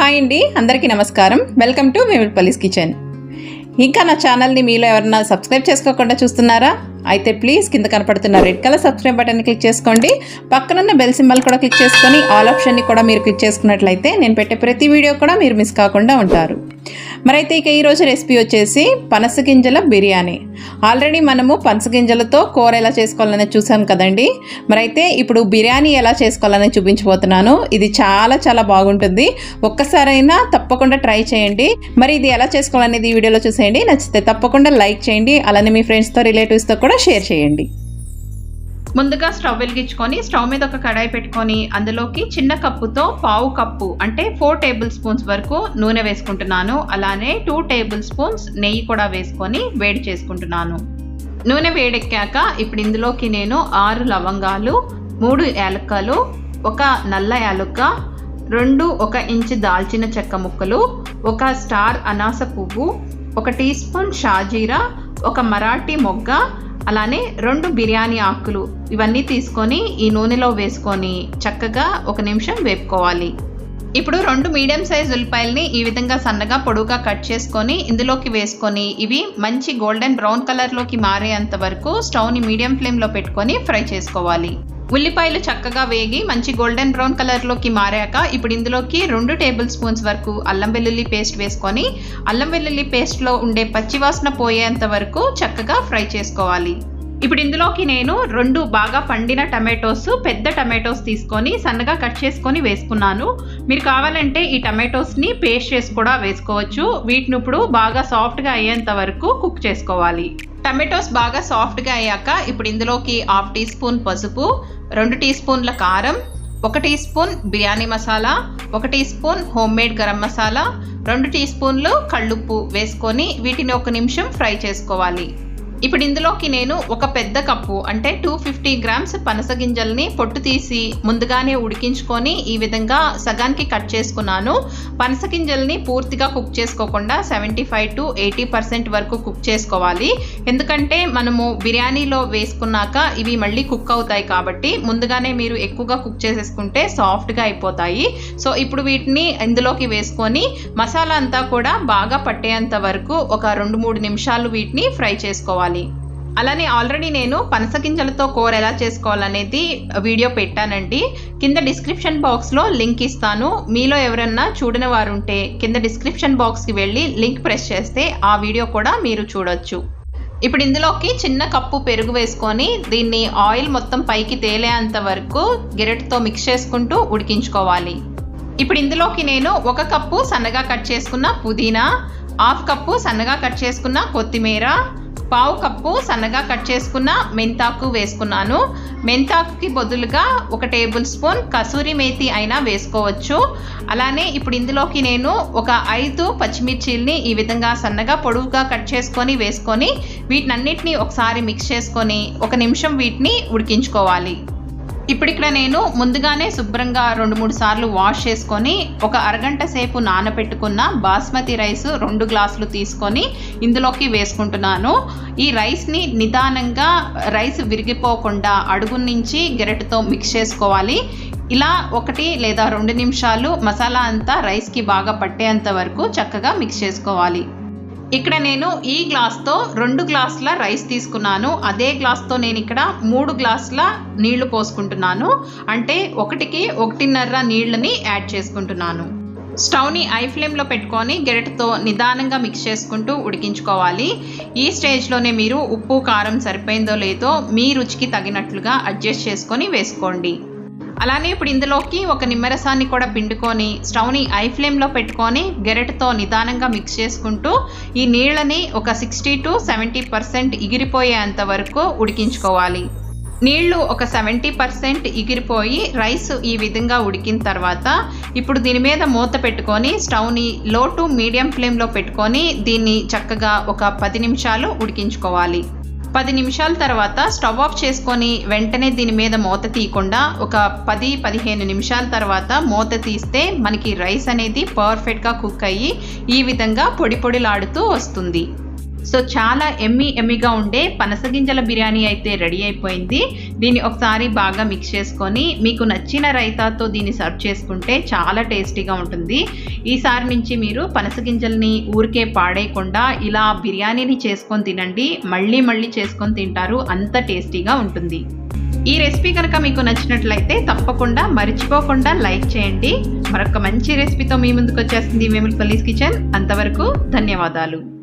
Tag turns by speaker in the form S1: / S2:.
S1: Hi అండి, అందరికీ నమస్కారం. Welcome to Vemulapalli's kitchen. ఇంకా నా ఛానల్ని మీలో ఎవరన్నా సబ్స్క్రైబ్ చేసుకోకుండా చూస్తున్నారా? అయితే ప్లీజ్ కింద కనపడుతున్న రెడ్ కలర్ సబ్స్క్రైబ్ బటన్ని క్లిక్ చేసుకోండి. పక్కనున్న బెల్ సింబల్ కూడా క్లిక్ చేసుకొని ఆల్ ఆప్షన్ని కూడా మీరు క్లిక్ చేసుకున్నట్లయితే నేను పెట్టే ప్రతి వీడియో కూడా మీరు మిస్ కాకుండా ఉంటారు. మరైతే ఇక ఈరోజు రెసిపీ వచ్చేసి పనస గింజల బిర్యానీ. ఆల్రెడీ మనము పనస గింజలతో కూర ఎలా చేసుకోవాలని చూసాం కదండి. మరైతే ఇప్పుడు బిర్యానీ ఎలా చేసుకోవాలని చూపించబోతున్నాను. ఇది చాలా చాలా బాగుంటుంది. ఒక్కసారైనా తప్పకుండా ట్రై చేయండి. మరి ఇది ఎలా చేసుకోవాలనేది ఈ వీడియోలో చూసేయండి. నచ్చితే తప్పకుండా లైక్ చేయండి. అలానే మీ ఫ్రెండ్స్తో రిలేటివ్స్తో కూడా షేర్ చేయండి. ముందుగా స్టవ్ వెలిగించుకొని స్టవ్ మీద ఒక కడాయి పెట్టుకొని అందులోకి చిన్న కప్పుతో పావు కప్పు అంటే 4 టేబుల్ స్పూన్స్ వరకు నూనె వేసుకుంటున్నాను. అలానే 2 టేబుల్ స్పూన్స్ నెయ్యి కూడా వేసుకొని వేడి చేసుకుంటున్నాను. నూనె వేడెక్కాక ఇప్పుడు ఇందులోకి నేను 6 లవంగాలు, 3 యాలక్కలు, 1 నల్ల యాలక్క, 1 ఇంచు దాల్చిన చెక్క ముక్కలు, 1 స్టార్ అనాస పువ్వు, 1 టీ స్పూన్ షాజీరా, 1 మరాఠీ మొగ్గ, అలానే 2 బిర్యానీ ఆకులు ఇవన్నీ తీసుకొని ఈ నూనెలో వేసుకొని చక్కగా 1 నిమిషం వేపుకోవాలి. ఇప్పుడు 2 మీడియం సైజ్ ఉల్లిపాయలని ఈ విధంగా సన్నగా పొడువుగా కట్ చేసుకొని ఇందులోకి వేసుకొని ఇవి మంచి గోల్డెన్ బ్రౌన్ కలర్లోకి మారేంత వరకు స్టవ్ని మీడియం ఫ్లేమ్లో పెట్టుకొని ఫ్రై చేసుకోవాలి. ఉల్లిపాయలు చక్కగా వేగి మంచి గోల్డెన్ బ్రౌన్ కలర్లోకి మారాక ఇప్పుడు ఇందులోకి 2 టేబుల్ స్పూన్స్ వరకు అల్లం వెల్లుల్లి పేస్ట్ వేసుకొని అల్లం వెల్లుల్లి పేస్ట్లో ఉండే పచ్చివాసన పోయేంత వరకు చక్కగా ఫ్రై చేసుకోవాలి. ఇప్పుడు ఇందులోకి నేను 2 బాగా పండిన టమాటోస్, పెద్ద టమాటోస్ తీసుకొని సన్నగా కట్ చేసుకొని వేసుకున్నాను. మీరు కావాలంటే ఈ టమాటోస్ని పేస్ట్ చేసి కూడా వేసుకోవచ్చు. వీటిని ఇప్పుడు బాగా సాఫ్ట్గా అయ్యేంత వరకు కుక్ చేసుకోవాలి. టమాటోస్ బాగా సాఫ్ట్గా అయ్యాక ఇప్పుడు ఇందులోకి 1/2 టీ స్పూన్ పసుపు, 2 టీ స్పూన్ల కారం, 1 teaspoon biryani masala, 1 teaspoon homemade garam masala, 2 టీ స్పూన్లు కళ్ళుప్పు వేసుకొని వీటిని 1 నిమిషం ఫ్రై చేసుకోవాలి. ఇప్పుడు ఇందులోకి నేను 1 పెద్ద కప్పు అంటే 250 గ్రామ్స్ పనస గింజల్ని పొట్టు తీసి ముందుగానే ఉడికించుకొని ఈ విధంగా సగానికి కట్ చేసుకున్నాను. పనస గింజల్ని పూర్తిగా కుక్ చేసుకోకుండా 75 to 80% వరకు కుక్ చేసుకోవాలి. ఎందుకంటే మనము బిర్యానీలో వేసుకున్నాక ఇవి మళ్ళీ కుక్ అవుతాయి కాబట్టి ముందుగానే మీరు ఎక్కువగా కుక్ చేసేసుకుంటే సాఫ్ట్గా అయిపోతాయి. సో ఇప్పుడు వీటిని ఇందులోకి వేసుకొని మసాలా అంతా కూడా బాగా పట్టేంత వరకు ఒక 2-3 నిమిషాలు వీటిని ఫ్రై చేసుకోవాలి. అలానే ఆల్రెడీ నేను పనస గింజలతో కూర ఎలా చేసుకోవాలనేది వీడియో పెట్టానండి. కింద డిస్క్రిప్షన్ బాక్స్లో లింక్ ఇస్తాను. మీలో ఎవరన్నా చూడని వారు ఉంటే కింద డిస్క్రిప్షన్ బాక్స్కి వెళ్ళి లింక్ ప్రెస్ చేస్తే ఆ వీడియో కూడా మీరు చూడొచ్చు. ఇప్పుడు ఇందులోకి చిన్న కప్పు పెరుగు వేసుకొని దీన్ని ఆయిల్ మొత్తం పైకి తేలేంత వరకు గెరెట్తో మిక్స్ చేసుకుంటూ ఉడికించుకోవాలి. ఇప్పుడు ఇందులోకి నేను 1 కప్పు సన్నగా కట్ చేసుకున్న పుదీనా, 1/2 కప్పు సన్నగా కట్ చేసుకున్న కొత్తిమీర, 1/2 కప్పు సన్నగా కట్ చేసుకున్న మెంతాకు వేసుకున్నాను. మెంతాకుకి బదులుగా 1 టేబుల్ స్పూన్ కసూరి మేతి అయినా వేసుకోవచ్చు. అలానే ఇప్పుడు ఇందులోకి నేను 5 పచ్చిమిర్చీల్ని ఈ విధంగా సన్నగా పొడవుగా కట్ చేసుకొని వేసుకొని వీటినన్నిటిని ఒకసారి మిక్స్ చేసుకొని 1 నిమిషం వీటిని ఉడికించుకోవాలి. ఇప్పుడు ఇక్కడ నేను ముందుగానే శుభ్రంగా 2-3 సార్లు వాష్ చేసుకొని 1 అరగంట సేపు నానబెట్టుకున్న బాస్మతి రైస్ 2 గ్లాసులు తీసుకొని ఇందులోకి వేసుకుంటున్నాను. ఈ రైస్ని నిదానంగా రైస్ విరిగిపోకుండా అడుగు నుంచి గెరెట్తో మిక్స్ చేసుకోవాలి. ఇలా 1 లేదా 2 నిమిషాలు మసాలా అంతా రైస్కి బాగా పట్టేంత వరకు చక్కగా మిక్స్ చేసుకోవాలి. ఇక్కడ నేను ఈ గ్లాస్తో 2 గ్లాసుల రైస్ తీసుకున్నాను. అదే గ్లాస్తో నేను ఇక్కడ 3 గ్లాసుల నీళ్లు పోసుకుంటున్నాను. అంటే 1కి 1.5 నీళ్ళని యాడ్ చేసుకుంటున్నాను. స్టవ్ని ఐ ఫ్లేమ్లో పెట్టుకొని గెరెట్తో నిదానంగా మిక్స్ చేసుకుంటూ ఉడికించుకోవాలి. ఈ స్టేజ్లోనే మీరు ఉప్పు కారం సరిపోయిందో లేదో మీ రుచికి తగినట్లుగా అడ్జస్ట్ చేసుకొని వేసుకోండి. అలానే ఇప్పుడు ఇందులోకి 1 నిమ్మరసాన్ని కూడా పిండుకొని స్టవ్ని ఐ ఫ్లేమ్లో పెట్టుకొని గెరెట్తో నిదానంగా మిక్స్ చేసుకుంటూ ఈ నీళ్ళని ఒక 60 to 70% ఎగిరిపోయేంత వరకు ఉడికించుకోవాలి. నీళ్లు ఒక 70% ఎగిరిపోయి రైస్ ఈ విధంగా ఉడికిన తర్వాత ఇప్పుడు దీని మీద మూత పెట్టుకొని స్టవ్ని లో టు మీడియం ఫ్లేమ్లో పెట్టుకొని దీన్ని చక్కగా ఒక 10 నిమిషాలు ఉడికించుకోవాలి. 10 నిమిషాల తర్వాత స్టవ్ ఆఫ్ చేసుకొని వెంటనే దీని మీద మూత తీయకుండా ఒక 10-15 నిమిషాల తర్వాత మూత తీస్తే మనకి రైస్ అనేది పర్ఫెక్ట్గా కుక్ అయ్యి ఈ విధంగా పొడి పొడిలాడుతూ వస్తుంది. సో చాలా ఎమ్మీగా ఉండే పనస గింజల బిర్యానీ అయితే రెడీ అయిపోయింది. దీన్ని ఒకసారి బాగా మిక్స్ చేసుకొని మీకు నచ్చిన రైతాతో దీన్ని సర్వ్ చేసుకుంటే చాలా టేస్టీగా ఉంటుంది. ఈసారి నుంచి మీరు పనస గింజల్ని ఊరికే పాడేయకుండా ఇలా బిర్యానీని చేసుకొని తినండి. మళ్ళీ చేసుకొని తింటారు, అంత టేస్టీగా ఉంటుంది. ఈ రెసిపీ కనుక మీకు నచ్చినట్లయితే తప్పకుండా మర్చిపోకుండా లైక్ చేయండి. మరొక మంచి రెసిపీతో మీ ముందుకు వచ్చేస్తుంది వేములపల్లీస్ కిచెన్. అంతవరకు ధన్యవాదాలు.